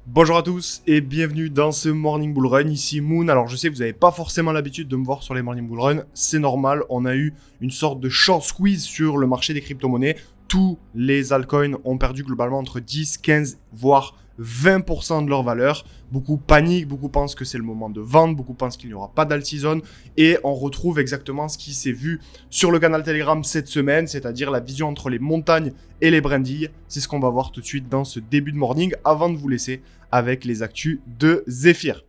Bonjour à tous et bienvenue dans ce Morning Bull Run, ici Moon. Alors je sais que vous n'avez pas forcément l'habitude de me voir sur les Morning Bull Run, c'est normal, on a eu une sorte de short squeeze sur le marché des crypto-monnaies. Tous les altcoins ont perdu globalement entre 10, 15, voire 20% de leur valeur. Beaucoup paniquent, beaucoup pensent que c'est le moment de vendre, beaucoup pensent qu'il n'y aura pas d'alt-season. Et on retrouve exactement ce qui s'est vu sur le canal Telegram cette semaine, c'est-à-dire la vision entre les montagnes et les brindilles. C'est ce qu'on va voir tout de suite dans ce début de morning avant de vous laisser avec les actus de Zephyr.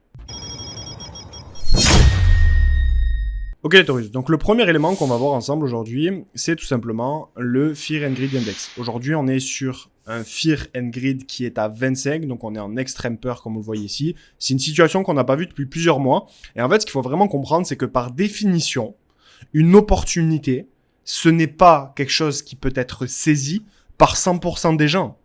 Ok les taurus, donc le premier élément qu'on va voir ensemble aujourd'hui, c'est tout simplement le Fear and Greed Index. Aujourd'hui, on est sur un Fear and Greed qui est à 25, donc on est en extrême peur comme vous le voyez ici. C'est une situation qu'on n'a pas vue depuis plusieurs mois. Et en fait, ce qu'il faut vraiment comprendre, c'est que par définition, une opportunité, ce n'est pas quelque chose qui peut être saisi par 100% des gens.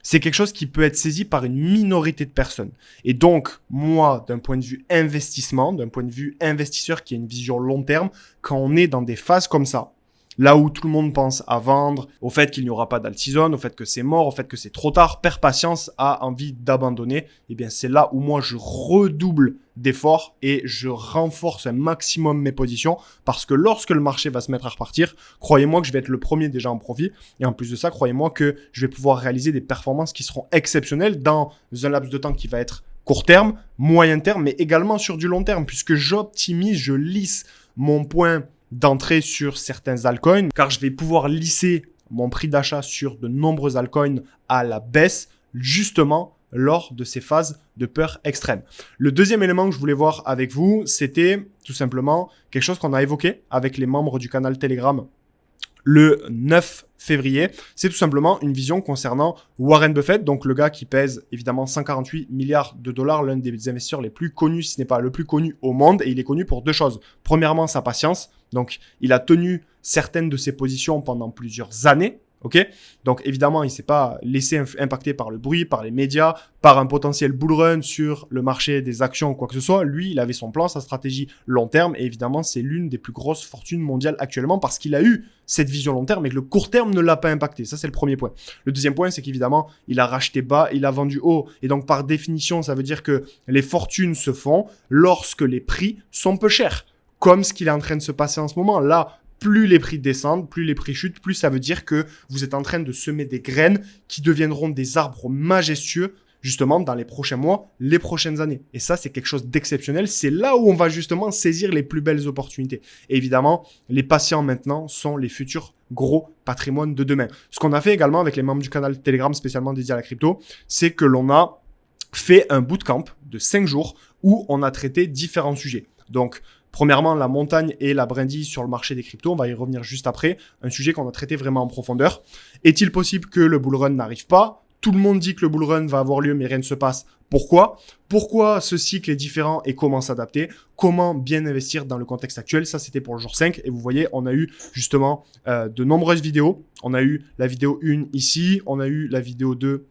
C'est quelque chose qui peut être saisi par une minorité de personnes. Et donc, moi, d'un point de vue investissement, d'un point de vue investisseur qui a une vision long terme, quand on est dans des phases comme ça, là où tout le monde pense à vendre, au fait qu'il n'y aura pas d'alt-season, au fait que c'est mort, au fait que c'est trop tard, perd patience, a envie d'abandonner, eh bien c'est là où moi je redouble d'efforts et je renforce un maximum mes positions parce que lorsque le marché va se mettre à repartir, croyez-moi que je vais être le premier déjà en profit et en plus de ça, croyez-moi que je vais pouvoir réaliser des performances qui seront exceptionnelles dans un laps de temps qui va être court terme, moyen terme, mais également sur du long terme puisque j'optimise, je lisse mon point d'entrée sur certains altcoins, car je vais pouvoir lisser mon prix d'achat sur de nombreux altcoins à la baisse, justement lors de ces phases de peur extrême. Le deuxième élément que je voulais voir avec vous, c'était tout simplement quelque chose qu'on a évoqué avec les membres du canal Telegram le 9 février. C'est tout simplement une vision concernant Warren Buffett, donc le gars qui pèse évidemment 148 milliards de dollars, l'un des investisseurs les plus connus, si ce n'est pas le plus connu au monde, et il est connu pour deux choses. Premièrement, sa patience. Donc, il a tenu certaines de ses positions pendant plusieurs années. Ok, donc évidemment, il s'est pas laissé impacter par le bruit, par les médias, par un potentiel bull run sur le marché des actions ou quoi que ce soit. Lui, il avait son plan, sa stratégie long terme. Et évidemment, c'est l'une des plus grosses fortunes mondiales actuellement parce qu'il a eu cette vision long terme et que le court terme ne l'a pas impacté. Ça, c'est le premier point. Le deuxième point, c'est qu'évidemment, il a racheté bas, il a vendu haut. Et donc, par définition, ça veut dire que les fortunes se font lorsque les prix sont peu chers. Comme ce qu'il est en train de se passer en ce moment. Là, plus les prix descendent, plus les prix chutent, plus ça veut dire que vous êtes en train de semer des graines qui deviendront des arbres majestueux justement dans les prochains mois, les prochaines années. Et ça, c'est quelque chose d'exceptionnel. C'est là où on va justement saisir les plus belles opportunités. Et évidemment, les patients maintenant sont les futurs gros patrimoines de demain. Ce qu'on a fait également avec les membres du canal Telegram spécialement dédié à la crypto, c'est que l'on a fait un bootcamp de 5 jours où on a traité différents sujets. Donc, premièrement, la montagne et la brindille sur le marché des cryptos. On va y revenir juste après. Un sujet qu'on a traité vraiment en profondeur. Est-il possible que le bull run n'arrive pas ? Tout le monde dit que le bull run va avoir lieu, mais rien ne se passe. Pourquoi ? Pourquoi ce cycle est différent et comment s'adapter ? Comment bien investir dans le contexte actuel ? Ça, c'était pour le jour 5. Et vous voyez, on a eu justement de nombreuses vidéos. On a eu la vidéo 1 ici. On a eu la vidéo 2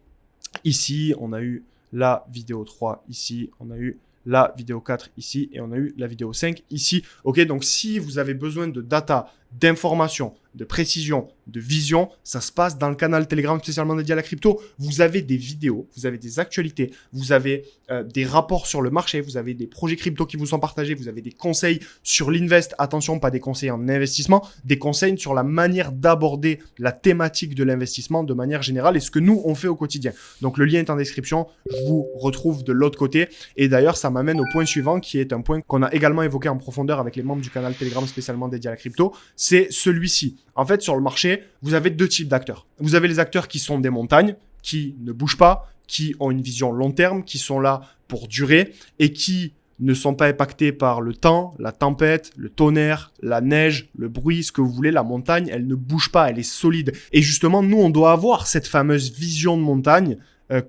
ici. On a eu la vidéo 3 ici. On a eu la vidéo 4 ici et on a eu la vidéo 5 ici. Ok, donc si vous avez besoin de data, d'informations, de précision, de vision, ça se passe dans le canal Telegram spécialement dédié à la crypto. Vous avez des vidéos, vous avez des actualités, vous avez des rapports sur le marché, vous avez des projets crypto qui vous sont partagés, vous avez des conseils sur l'invest. Attention, pas des conseils en investissement, des conseils sur la manière d'aborder la thématique de l'investissement de manière générale et ce que nous, on fait au quotidien. Donc, le lien est en description. Je vous retrouve de l'autre côté. Et d'ailleurs, ça m'amène au point suivant qui est un point qu'on a également évoqué en profondeur avec les membres du canal Telegram spécialement dédié à la crypto. C'est celui-ci. En fait, sur le marché, vous avez deux types d'acteurs. Vous avez les acteurs qui sont des montagnes, qui ne bougent pas, qui ont une vision long terme, qui sont là pour durer et qui ne sont pas impactés par le temps, la tempête, le tonnerre, la neige, le bruit, ce que vous voulez. La montagne, elle ne bouge pas, elle est solide. Et justement, nous, on doit avoir cette fameuse vision de montagne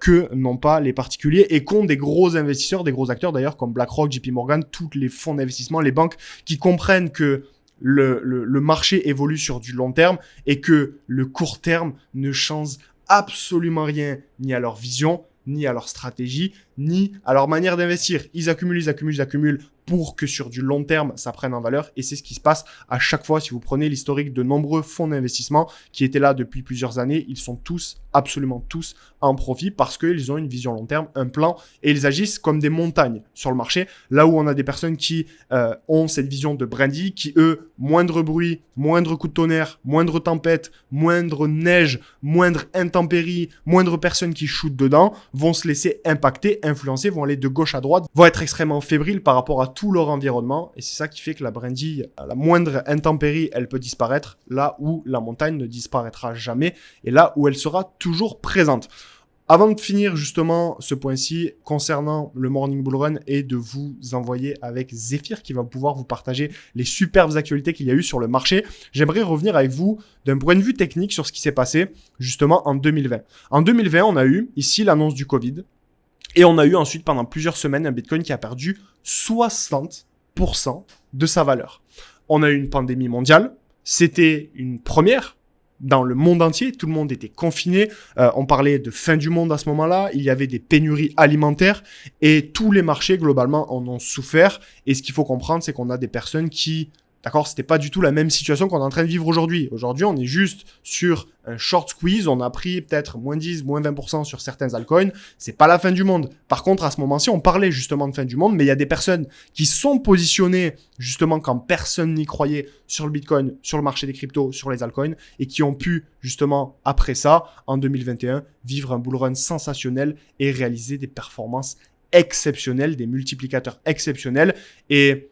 que n'ont pas les particuliers et qu'ont des gros investisseurs, des gros acteurs d'ailleurs comme BlackRock, JP Morgan, tous les fonds d'investissement, les banques qui comprennent que le marché évolue sur du long terme et que le court terme ne change absolument rien ni à leur vision, ni à leur stratégie, ni à leur manière d'investir. Ils accumulent pour que sur du long terme, ça prenne en valeur. Et c'est ce qui se passe à chaque fois. Si vous prenez l'historique de nombreux fonds d'investissement qui étaient là depuis plusieurs années, ils sont tous, absolument tous, en profit parce qu'ils ont une vision long terme, un plan, et ils agissent comme des montagnes sur le marché. Là où on a des personnes qui ont cette vision de brandy, qui eux, moindre bruit, moindre coup de tonnerre, moindre tempête, moindre neige, moindre intempérie, moindre personne qui shoot dedans, vont se laisser impacter, influencer, vont aller de gauche à droite, vont être extrêmement fébriles par rapport à tout leur environnement. Et c'est ça qui fait que la brindille, à la moindre intempérie, elle peut disparaître, là où la montagne ne disparaîtra jamais, et là où elle sera toujours présente. Avant de finir justement ce point-ci concernant le Morning Bull Run et de vous envoyer avec Zephyr qui va pouvoir vous partager les superbes actualités qu'il y a eu sur le marché, j'aimerais revenir avec vous d'un point de vue technique sur ce qui s'est passé justement en 2020. En 2020, on a eu ici l'annonce du Covid et on a eu ensuite pendant plusieurs semaines un Bitcoin qui a perdu 60% de sa valeur. On a eu une pandémie mondiale, c'était une première dans le monde entier, tout le monde était confiné, on parlait de fin du monde à ce moment-là, il y avait des pénuries alimentaires et tous les marchés globalement en ont souffert. Et ce qu'il faut comprendre, c'est qu'on a des personnes qui, d'accord, c'était pas du tout la même situation qu'on est en train de vivre aujourd'hui. Aujourd'hui, on est juste sur un short squeeze, on a pris peut-être moins 10, moins 20% sur certains altcoins, c'est pas la fin du monde. Par contre, à ce moment-ci, on parlait justement de fin du monde, mais il y a des personnes qui sont positionnées justement quand personne n'y croyait sur le Bitcoin, sur le marché des cryptos, sur les altcoins, et qui ont pu justement, après ça, en 2021, vivre un bull run sensationnel et réaliser des performances exceptionnelles, des multiplicateurs exceptionnels. Et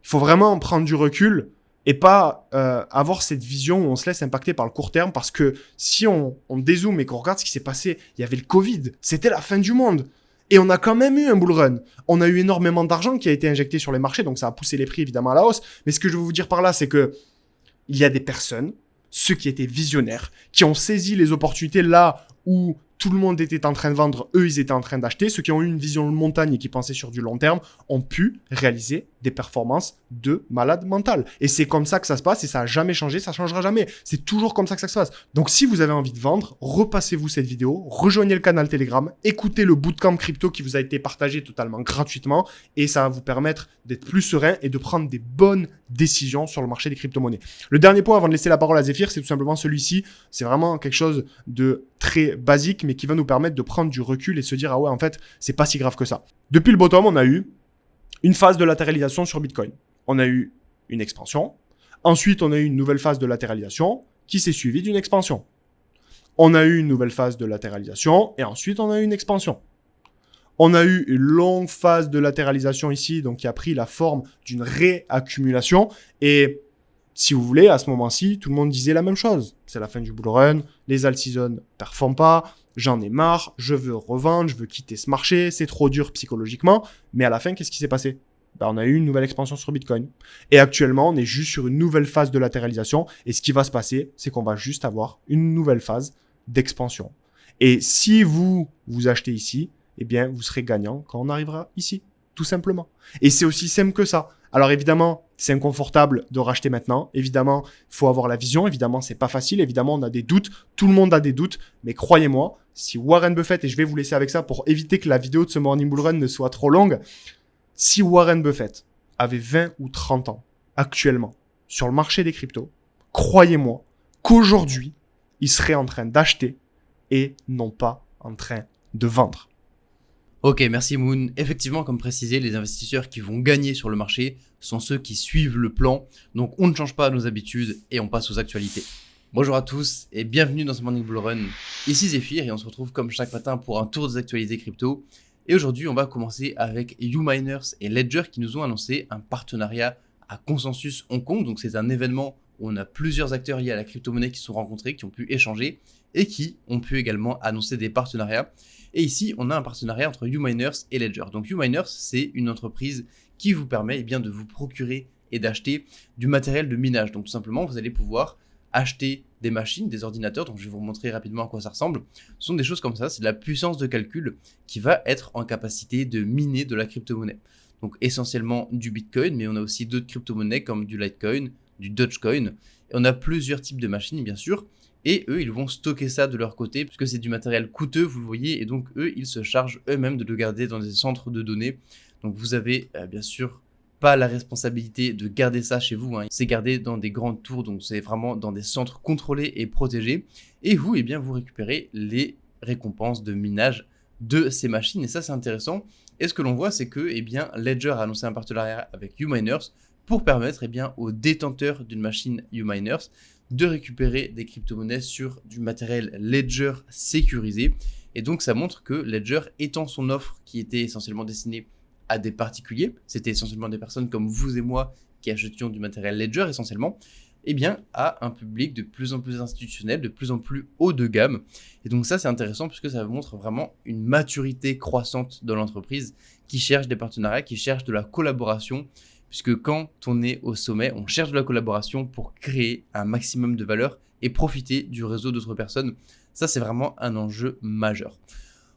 il faut vraiment prendre du recul et pas avoir cette vision où on se laisse impacter par le court terme, parce que si on dézoome et qu'on regarde ce qui s'est passé, il y avait le Covid, c'était la fin du monde. Et on a quand même eu un bull run. On a eu énormément d'argent qui a été injecté sur les marchés, donc ça a poussé les prix évidemment à la hausse. Mais ce que je veux vous dire par là, c'est que il y a des personnes, ceux qui étaient visionnaires, qui ont saisi les opportunités là où tout le monde était en train de vendre, eux ils étaient en train d'acheter. Ceux qui ont eu une vision de montagne et qui pensaient sur du long terme ont pu réaliser des performances de malade mental. Et c'est comme ça que ça se passe et ça n'a jamais changé, ça changera jamais. C'est toujours comme ça que ça se passe. Donc si vous avez envie de vendre, repassez-vous cette vidéo, rejoignez le canal Telegram, écoutez le bootcamp crypto qui vous a été partagé totalement gratuitement et ça va vous permettre d'être plus serein et de prendre des bonnes décisions sur le marché des crypto-monnaies. Le dernier point avant de laisser la parole à Zephyr, c'est tout simplement celui-ci. C'est vraiment quelque chose de très basique mais qui va nous permettre de prendre du recul et se dire ah ouais en fait c'est pas si grave que ça. Depuis le bottom, on a eu une phase de latéralisation sur Bitcoin. On a eu une expansion. Ensuite, on a eu une nouvelle phase de latéralisation qui s'est suivie d'une expansion. On a eu une nouvelle phase de latéralisation et ensuite on a eu une expansion. On a eu une longue phase de latéralisation ici, donc qui a pris la forme d'une réaccumulation. Et si vous voulez, à ce moment-ci, tout le monde disait la même chose. C'est la fin du bull run, les alt season performent pas, j'en ai marre, je veux revendre, je veux quitter ce marché, c'est trop dur psychologiquement. Mais à la fin, qu'est-ce qui s'est passé ? On a eu une nouvelle expansion sur Bitcoin. Et actuellement, on est juste sur une nouvelle phase de latéralisation. Et ce qui va se passer, c'est qu'on va juste avoir une nouvelle phase d'expansion. Et si vous achetez ici, eh bien, vous serez gagnant quand on arrivera ici, tout simplement. Et c'est aussi simple que ça. Alors évidemment, c'est inconfortable de racheter maintenant. Évidemment, il faut avoir la vision. Évidemment, c'est pas facile. Évidemment, on a des doutes. Tout le monde a des doutes. Mais croyez-moi, si Warren Buffett, et je vais vous laisser avec ça pour éviter que la vidéo de ce Morning Bull Run ne soit trop longue, si Warren Buffett avait 20 ou 30 ans actuellement sur le marché des cryptos, croyez-moi qu'aujourd'hui, il serait en train d'acheter et non pas en train de vendre. Ok, merci Moon. Effectivement, comme précisé, les investisseurs qui vont gagner sur le marché sont ceux qui suivent le plan. Donc, on ne change pas nos habitudes et on passe aux actualités. Bonjour à tous et bienvenue dans ce Morning Bull Run. Ici Zephyr et on se retrouve comme chaque matin pour un tour des actualités crypto. Et aujourd'hui, on va commencer avec YouMiners et Ledger qui nous ont annoncé un partenariat à Consensus Hong Kong. Donc, c'est un événement où on a plusieurs acteurs liés à la crypto-monnaie qui se sont rencontrés, qui ont pu échanger et qui ont pu également annoncer des partenariats. Et ici, on a un partenariat entre YouMiners et Ledger. Donc YouMiners, c'est une entreprise qui vous permet de vous procurer et d'acheter du matériel de minage. Donc tout simplement, vous allez pouvoir acheter des machines, des ordinateurs. Donc je vais vous montrer rapidement à quoi ça ressemble. Ce sont des choses comme ça, c'est de la puissance de calcul qui va être en capacité de miner de la crypto-monnaie. Donc essentiellement du Bitcoin, mais on a aussi d'autres crypto-monnaies comme du Litecoin, du Dogecoin. Et on a plusieurs types de machines, bien sûr. Et eux, ils vont stocker ça de leur côté, puisque c'est du matériel coûteux, vous le voyez, et donc eux, ils se chargent eux-mêmes de le garder dans des centres de données. Donc vous avez bien sûr pas la responsabilité de garder ça chez vous, hein. C'est gardé dans des grandes tours, donc c'est vraiment dans des centres contrôlés et protégés. Et vous, eh bien, vous récupérez les récompenses de minage de ces machines. Et ça, c'est intéressant. Et ce que l'on voit, c'est que eh bien, Ledger a annoncé un partenariat avec Uminers pour permettre eh bien, aux détenteurs d'une machine Uminers de récupérer des crypto-monnaies sur du matériel Ledger sécurisé. Et donc, ça montre que Ledger, étant son offre qui était essentiellement destinée à des particuliers, c'était essentiellement des personnes comme vous et moi qui achetions du matériel Ledger essentiellement, eh bien, à un public de plus en plus institutionnel, de plus en plus haut de gamme. Et donc ça, c'est intéressant puisque ça montre vraiment une maturité croissante de l'entreprise qui cherche des partenariats, qui cherche de la collaboration, puisque quand on est au sommet, on cherche de la collaboration pour créer un maximum de valeur et profiter du réseau d'autres personnes. Ça, c'est vraiment un enjeu majeur.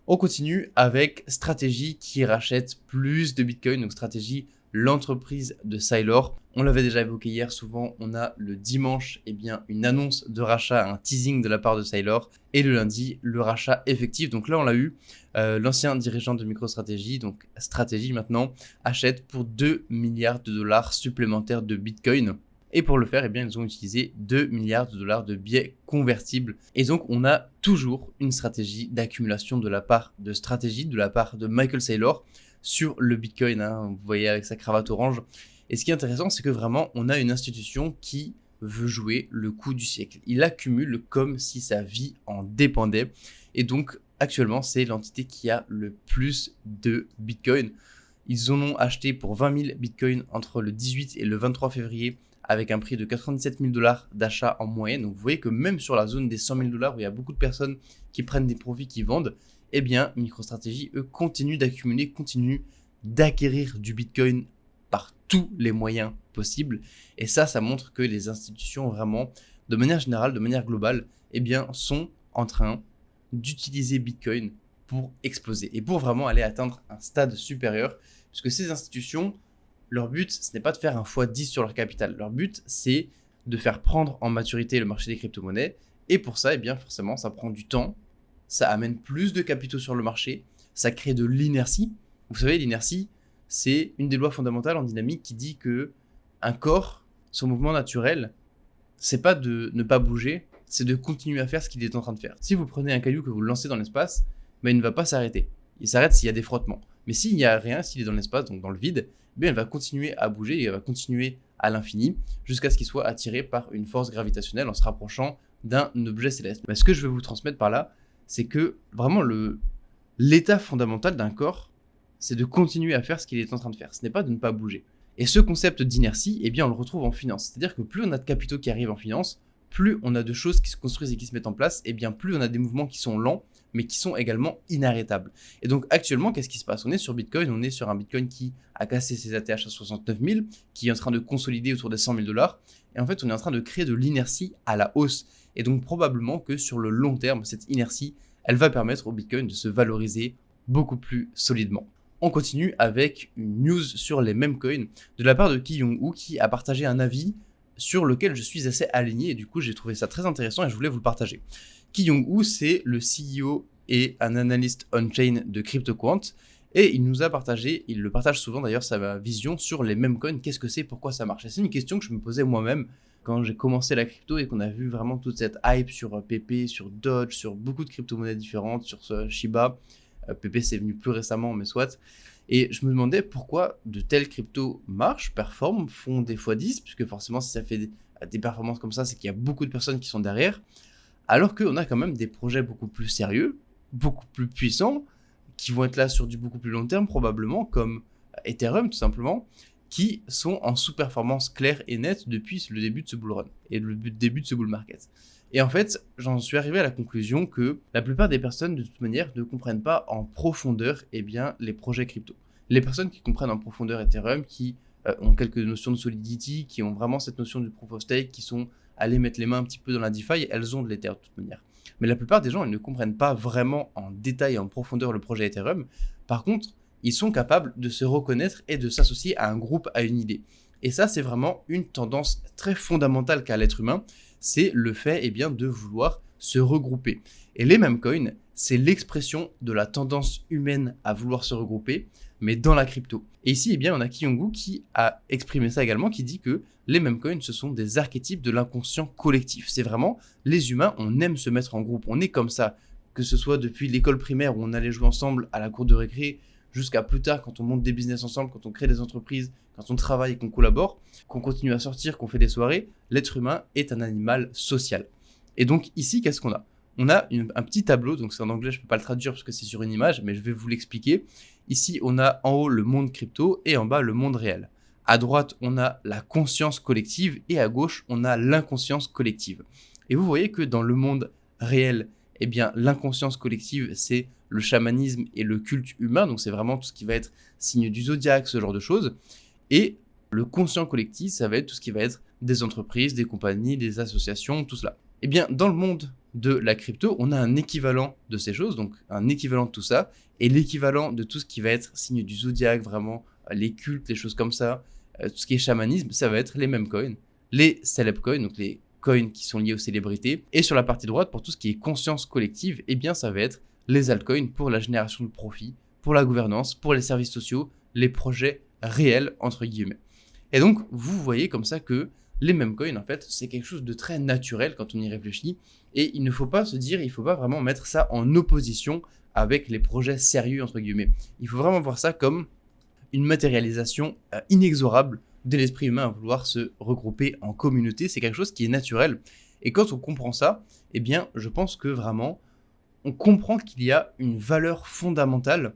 On continue avec Strategy qui rachète plus de Bitcoin, donc Strategy, l'entreprise de Sailor. On l'avait déjà évoqué hier, souvent on a le dimanche eh bien, une annonce de rachat, un teasing de la part de Sailor, et le lundi, le rachat effectif. Donc là, on l'a eu, l'ancien dirigeant de MicroStrategy, donc Strategy maintenant, achète pour 2 milliards de dollars supplémentaires de Bitcoin. Et pour le faire, eh bien, ils ont utilisé 2 milliards de dollars de billets convertibles. Et donc, on a toujours une stratégie d'accumulation de la part de Strategy, de la part de Michael Saylor sur le Bitcoin. Hein, vous voyez avec sa cravate orange. Et ce qui est intéressant, c'est que vraiment, on a une institution qui veut jouer le coup du siècle. Il accumule comme si sa vie en dépendait. Et donc, actuellement, c'est l'entité qui a le plus de Bitcoin. Ils en ont acheté pour 20 000 Bitcoin entre le 18 et le 23 février avec un prix de 97 000 dollars d'achat en moyenne. Donc vous voyez que même sur la zone des 100 000 dollars où il y a beaucoup de personnes qui prennent des profits, qui vendent, eh bien MicroStrategy, eux, continuent d'accumuler, continuent d'acquérir du Bitcoin par tous les moyens possibles. Et ça montre que les institutions vraiment, de manière générale, de manière globale, eh bien, sont en train d'utiliser Bitcoin pour exploser et pour vraiment aller atteindre un stade supérieur, puisque ces institutions, leur but, ce n'est pas de faire un x10 sur leur capital. Leur but, c'est de faire prendre en maturité le marché des crypto-monnaies. Et pour ça, eh bien, forcément, ça prend du temps. Ça amène plus de capitaux sur le marché. Ça crée de l'inertie. Vous savez, l'inertie, c'est une des lois fondamentales en dynamique qui dit que un corps, son mouvement naturel, c'est pas de ne pas bouger, c'est de continuer à faire ce qu'il est en train de faire. Si vous prenez un caillou que vous le lancez dans l'espace, ben, il ne va pas s'arrêter. Il s'arrête s'il y a des frottements. Mais s'il n'y a rien, s'il est dans l'espace, donc dans le vide, bien, elle va continuer à bouger et elle va continuer à l'infini jusqu'à ce qu'il soit attiré par une force gravitationnelle en se rapprochant d'un objet céleste. Mais ce que je veux vous transmettre par là, c'est que vraiment l'état fondamental d'un corps, c'est de continuer à faire ce qu'il est en train de faire. Ce n'est pas de ne pas bouger. Et ce concept d'inertie, eh bien, on le retrouve en finance. C'est-à-dire que plus on a de capitaux qui arrivent en finance, plus on a de choses qui se construisent et qui se mettent en place, et bien plus on a des mouvements qui sont lents, mais qui sont également inarrêtables. Et donc actuellement, qu'est-ce qui se passe? On est sur Bitcoin, on est sur un Bitcoin qui a cassé ses ATH à 69 000, qui est en train de consolider autour des 100 000 dollars, et en fait on est en train de créer de l'inertie à la hausse. Et donc probablement que sur le long terme, cette inertie, elle va permettre au Bitcoin de se valoriser beaucoup plus solidement. On continue avec une news sur les mêmes coins de la part de Ki Young-woo qui a partagé un avis sur lequel je suis assez aligné et du coup j'ai trouvé ça très intéressant et je voulais vous le partager. Ki Young-woo, c'est le CEO et un analyste on-chain de CryptoQuant et il le partage souvent d'ailleurs sa vision sur les mêmes coins, qu'est-ce que c'est, pourquoi ça marche. Et c'est une question que je me posais moi-même quand j'ai commencé la crypto et qu'on a vu vraiment toute cette hype sur PP, sur Doge, sur beaucoup de crypto-monnaies différentes, sur ce Shiba. PP c'est venu plus récemment, mais soit. Et je me demandais pourquoi de telles cryptos marchent, performent, font des x10, puisque forcément si ça fait des performances comme ça, c'est qu'il y a beaucoup de personnes qui sont derrière, alors qu'on a quand même des projets beaucoup plus sérieux, beaucoup plus puissants, qui vont être là sur du beaucoup plus long terme probablement, comme Ethereum tout simplement, qui sont en sous-performance claire et nette depuis le début de ce bull run, et le début de ce bull market. Et en fait, j'en suis arrivé à la conclusion que la plupart des personnes, de toute manière, ne comprennent pas en profondeur les projets crypto. Les personnes qui comprennent en profondeur Ethereum, qui ont quelques notions de solidity, qui ont vraiment cette notion du proof of stake, qui sont allées mettre les mains un petit peu dans la DeFi, elles ont de l'Ether de toute manière. Mais la plupart des gens, ils ne comprennent pas vraiment en détail et en profondeur le projet Ethereum. Par contre, ils sont capables de se reconnaître et de s'associer à un groupe, à une idée. Et ça, c'est vraiment une tendance très fondamentale qu'a l'être humain, c'est le fait de vouloir se regrouper. Et les meme coins, c'est l'expression de la tendance humaine à vouloir se regrouper, mais dans la crypto. Et ici, eh bien, on a Kyungu qui a exprimé ça également, qui dit que les meme coins, ce sont des archétypes de l'inconscient collectif. C'est vraiment, les humains, on aime se mettre en groupe, on est comme ça, que ce soit depuis l'école primaire où on allait jouer ensemble à la cour de récré, jusqu'à plus tard quand on monte des business ensemble, quand on crée des entreprises, quand on travaille et qu'on collabore, qu'on continue à sortir, qu'on fait des soirées, l'être humain est un animal social. Et donc ici, qu'est-ce qu'on a ? On a un petit tableau, donc c'est en anglais, je ne peux pas le traduire parce que c'est sur une image, mais je vais vous l'expliquer. Ici, on a en haut le monde crypto et en bas le monde réel. À droite, on a la conscience collective et à gauche, on a l'inconscience collective. Et vous voyez que dans le monde réel, eh bien, l'inconscience collective, c'est le chamanisme et le culte humain, donc c'est vraiment tout ce qui va être signe du zodiaque, ce genre de choses. Et le conscient collectif, ça va être tout ce qui va être des entreprises, des compagnies, des associations, tout cela. Eh bien, dans le monde de la crypto, on a un équivalent de ces choses, donc un équivalent de tout ça, et l'équivalent de tout ce qui va être signe du zodiaque, vraiment les cultes, les choses comme ça, tout ce qui est chamanisme, ça va être les meme coins, les celeb coins, donc les coins qui sont liés aux célébrités, et sur la partie droite, pour tout ce qui est conscience collective, eh bien ça va être les altcoins pour la génération de profit, pour la gouvernance, pour les services sociaux, les projets réels, entre guillemets. Et donc, vous voyez comme ça que les meme coins, en fait, c'est quelque chose de très naturel quand on y réfléchit. Et il ne faut pas se dire, il ne faut pas vraiment mettre ça en opposition avec les projets sérieux, entre guillemets. Il faut vraiment voir ça comme une matérialisation inexorable de l'esprit humain à vouloir se regrouper en communauté. C'est quelque chose qui est naturel. Et quand on comprend ça, eh bien, je pense que vraiment, on comprend qu'il y a une valeur fondamentale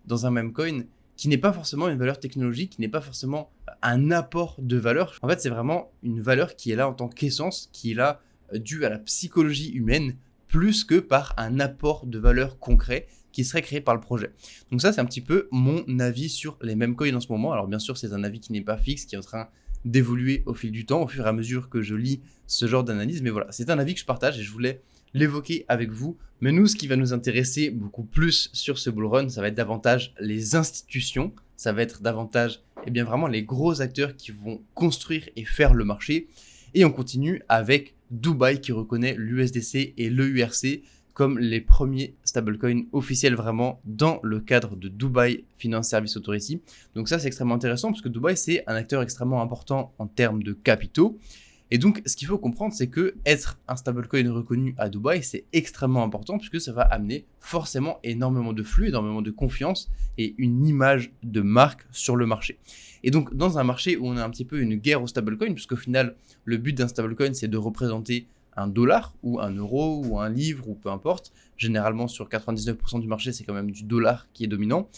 dans un meme coin qui n'est pas forcément une valeur technologique, qui n'est pas forcément un apport de valeur. En fait, c'est vraiment une valeur qui est là en tant qu'essence, qui est là due à la psychologie humaine, plus que par un apport de valeur concret qui serait créé par le projet. Donc ça, c'est un petit peu mon avis sur les meme coins en ce moment. Alors bien sûr, c'est un avis qui n'est pas fixe, qui est en train d'évoluer au fil du temps, au fur et à mesure que je lis ce genre d'analyse. Mais voilà, c'est un avis que je partage et je voulais l'évoquer avec vous. Mais nous, ce qui va nous intéresser beaucoup plus sur ce bull run, ça va être davantage les institutions, ça va être davantage, eh bien vraiment les gros acteurs qui vont construire et faire le marché. Et on continue avec Dubaï qui reconnaît l'USDC et l'EURC comme les premiers stablecoins officiels vraiment dans le cadre de Dubai Finance Service Authority. Donc ça, c'est extrêmement intéressant parce que Dubaï, c'est un acteur extrêmement important en termes de capitaux. Et donc, ce qu'il faut comprendre, c'est que être un stablecoin reconnu à Dubaï, c'est extrêmement important puisque ça va amener forcément énormément de flux, énormément de confiance et une image de marque sur le marché. Et donc, dans un marché où on a un petit peu une guerre au stablecoin, puisqu'au final, le but d'un stablecoin, c'est de représenter un dollar ou un euro ou un livre ou peu importe. Généralement, sur 99% du marché, c'est quand même du dollar qui est dominant.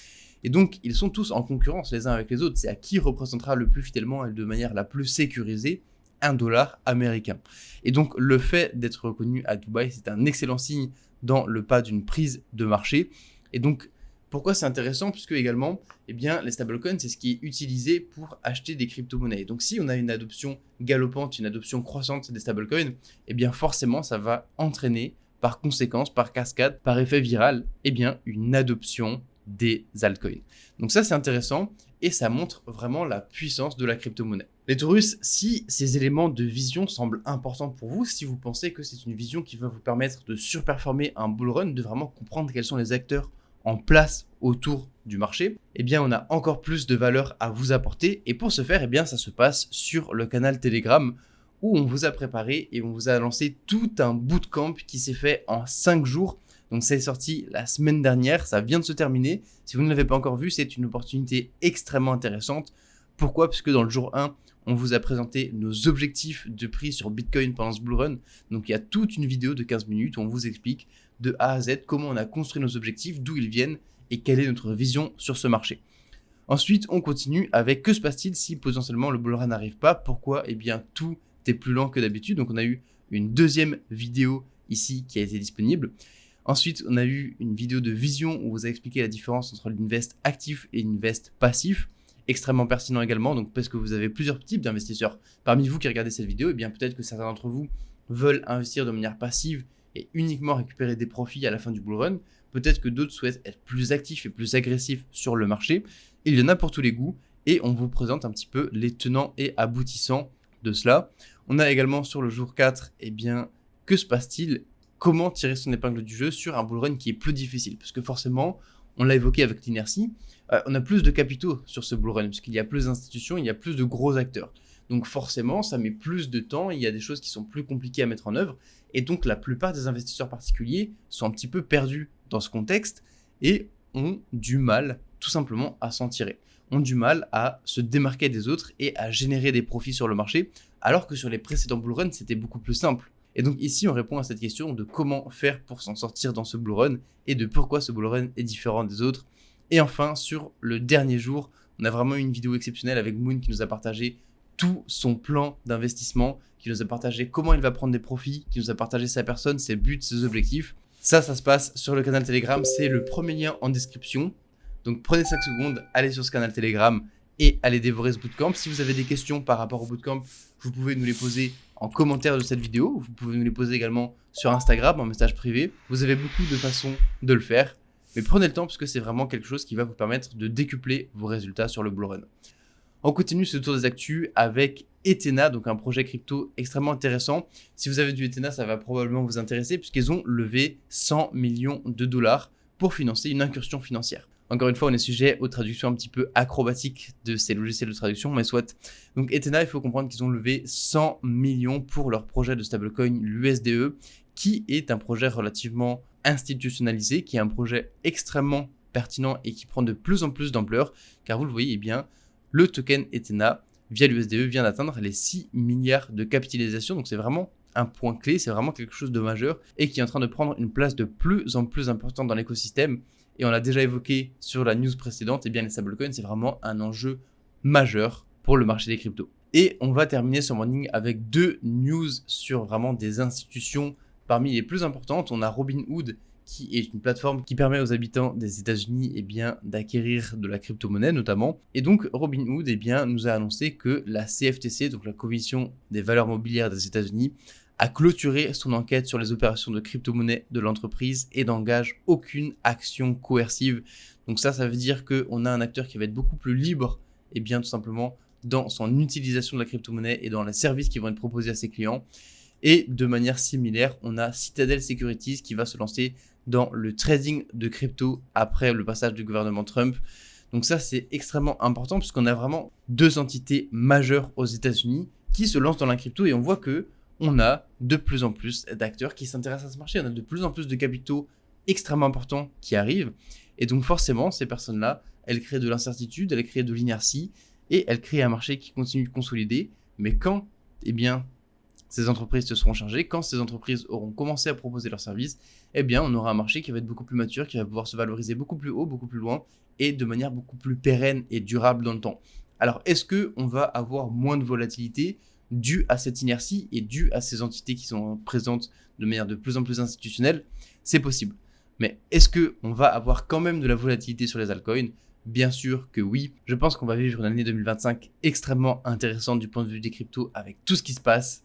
Et donc, ils sont tous en concurrence les uns avec les autres. C'est à qui représentera le plus fidèlement et de manière la plus sécurisée un dollar américain. Et donc, le fait d'être reconnu à Dubaï, c'est un excellent signe dans le pas d'une prise de marché. Et donc, pourquoi c'est intéressant ? Puisque également, eh bien, les stablecoins, c'est ce qui est utilisé pour acheter des crypto-monnaies. Donc, si on a une adoption galopante, une adoption croissante des stablecoins, eh bien, forcément, ça va entraîner, par conséquence, par cascade, par effet viral, eh bien, une adoption des altcoins. Donc ça, c'est intéressant et ça montre vraiment la puissance de la crypto-monnaie. Les Taurus, si ces éléments de vision semblent importants pour vous, si vous pensez que c'est une vision qui va vous permettre de surperformer un bull run, de vraiment comprendre quels sont les acteurs en place autour du marché, eh bien on a encore plus de valeur à vous apporter. Et pour ce faire, eh bien ça se passe sur le canal Telegram où on vous a préparé et on vous a lancé tout un bootcamp qui s'est fait en 5 jours. Donc ça est sorti la semaine dernière, ça vient de se terminer. Si vous ne l'avez pas encore vu, c'est une opportunité extrêmement intéressante. Pourquoi ? Parce que dans le jour 1, on vous a présenté nos objectifs de prix sur Bitcoin pendant ce bull run. Donc il y a toute une vidéo de 15 minutes où on vous explique de A à Z comment on a construit nos objectifs, d'où ils viennent et quelle est notre vision sur ce marché. Ensuite, on continue avec que se passe-t-il si potentiellement le bull run n'arrive pas ? Pourquoi ? Eh bien, tout est plus lent que d'habitude. Donc on a eu une deuxième vidéo ici qui a été disponible. Ensuite, on a eu une vidéo de vision où on vous a expliqué la différence entre l'invest actif et l'invest passif. Extrêmement pertinent également, donc parce que vous avez plusieurs types d'investisseurs. Parmi vous qui regardez cette vidéo, eh bien peut-être que certains d'entre vous veulent investir de manière passive et uniquement récupérer des profits à la fin du bull run. Peut-être que d'autres souhaitent être plus actifs et plus agressifs sur le marché. Il y en a pour tous les goûts et on vous présente un petit peu les tenants et aboutissants de cela. On a également sur le jour 4, eh bien, que se passe-t-il ? comment tirer son épingle du jeu sur un bull run qui est plus difficile. Parce que forcément, on l'a évoqué avec l'inertie, on a plus de capitaux sur ce bull run, parce qu'il y a plus d'institutions, il y a plus de gros acteurs. Donc forcément, ça met plus de temps, il y a des choses qui sont plus compliquées à mettre en œuvre, et donc la plupart des investisseurs particuliers sont un petit peu perdus dans ce contexte, et ont du mal tout simplement à s'en tirer, ont du mal à se démarquer des autres et à générer des profits sur le marché, alors que sur les précédents bull runs, c'était beaucoup plus simple. Et donc ici, on répond à cette question de comment faire pour s'en sortir dans ce bull run et de pourquoi ce bull run est différent des autres. Et enfin, sur le dernier jour, on a vraiment eu une vidéo exceptionnelle avec Moon qui nous a partagé tout son plan d'investissement, qui nous a partagé comment il va prendre des profits, qui nous a partagé sa personne, ses buts, ses objectifs. Ça se passe sur le canal Telegram, c'est le premier lien en description. Donc prenez 5 secondes, allez sur ce canal Telegram et allez dévorer ce bootcamp. Si vous avez des questions par rapport au bootcamp, vous pouvez nous les poser en commentaire de cette vidéo. Vous pouvez nous les poser également sur Instagram en message privé. Vous avez beaucoup de façons de le faire. Mais prenez le temps parce que c'est vraiment quelque chose qui va vous permettre de décupler vos résultats sur le bull run. On continue ce tour des actus avec Ethena, donc un projet crypto extrêmement intéressant. Si vous avez du Ethena, ça va probablement vous intéresser puisqu'ils ont levé 100 millions de dollars pour financer une incursion financière. Encore une fois, on est sujet aux traductions un petit peu acrobatiques de ces logiciels de traduction, mais soit. Donc Ethena, il faut comprendre qu'ils ont levé 100 millions pour leur projet de stablecoin, l'USDE, qui est un projet relativement institutionnalisé, qui est un projet extrêmement pertinent et qui prend de plus en plus d'ampleur, car vous le voyez, eh bien, le token Ethena, via l'USDE, vient d'atteindre les 6 milliards de capitalisation, donc c'est vraiment un point clé, c'est vraiment quelque chose de majeur et qui est en train de prendre une place de plus en plus importante dans l'écosystème. Et on l'a déjà évoqué sur la news précédente, eh bien les stablecoins, c'est vraiment un enjeu majeur pour le marché des cryptos. Et on va terminer ce morning avec 2 news sur vraiment des institutions parmi les plus importantes. On a Robinhood, qui est une plateforme qui permet aux habitants des États-Unis eh bien, d'acquérir de la crypto-monnaie notamment. Et donc Robinhood eh bien, nous a annoncé que la CFTC, donc la Commission des valeurs mobilières des États-Unis, a clôturé son enquête sur les opérations de crypto-monnaie de l'entreprise et n'engage aucune action coercive. Donc ça veut dire qu'on a un acteur qui va être beaucoup plus libre, et bien tout simplement dans son utilisation de la crypto-monnaie et dans les services qui vont être proposés à ses clients. Et de manière similaire, on a Citadel Securities qui va se lancer dans le trading de crypto après le passage du gouvernement Trump. Donc ça, c'est extrêmement important puisqu'on a vraiment 2 entités majeures aux États-Unis qui se lancent dans la crypto et on voit que on a de plus en plus d'acteurs qui s'intéressent à ce marché. On a de plus en plus de capitaux extrêmement importants qui arrivent. Et donc forcément, ces personnes-là, elles créent de l'incertitude, elles créent de l'inertie et elles créent un marché qui continue de consolider. Mais quand, eh bien, ces entreprises se seront chargées, quand ces entreprises auront commencé à proposer leurs services, eh bien, on aura un marché qui va être beaucoup plus mature, qui va pouvoir se valoriser beaucoup plus haut, beaucoup plus loin et de manière beaucoup plus pérenne et durable dans le temps. Alors, est-ce qu'on va avoir moins de volatilité dû à cette inertie et dû à ces entités qui sont présentes de manière de plus en plus institutionnelle? C'est possible. Mais est-ce qu'on va avoir quand même de la volatilité sur les altcoins? Bien sûr que oui. Je pense qu'on va vivre une année 2025 extrêmement intéressante du point de vue des cryptos avec tout ce qui se passe.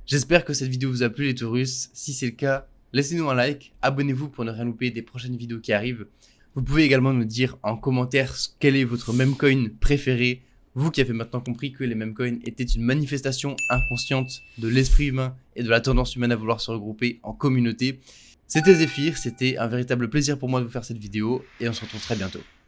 J'espère que cette vidéo vous a plu les Taurus. Si c'est le cas, laissez-nous un like, abonnez-vous pour ne rien louper des prochaines vidéos qui arrivent. Vous pouvez également nous dire en commentaire quel est votre meme coin préféré. Vous qui avez maintenant compris que les meme coins étaient une manifestation inconsciente de l'esprit humain et de la tendance humaine à vouloir se regrouper en communauté. C'était Zephyr, c'était un véritable plaisir pour moi de vous faire cette vidéo et on se retrouve très bientôt.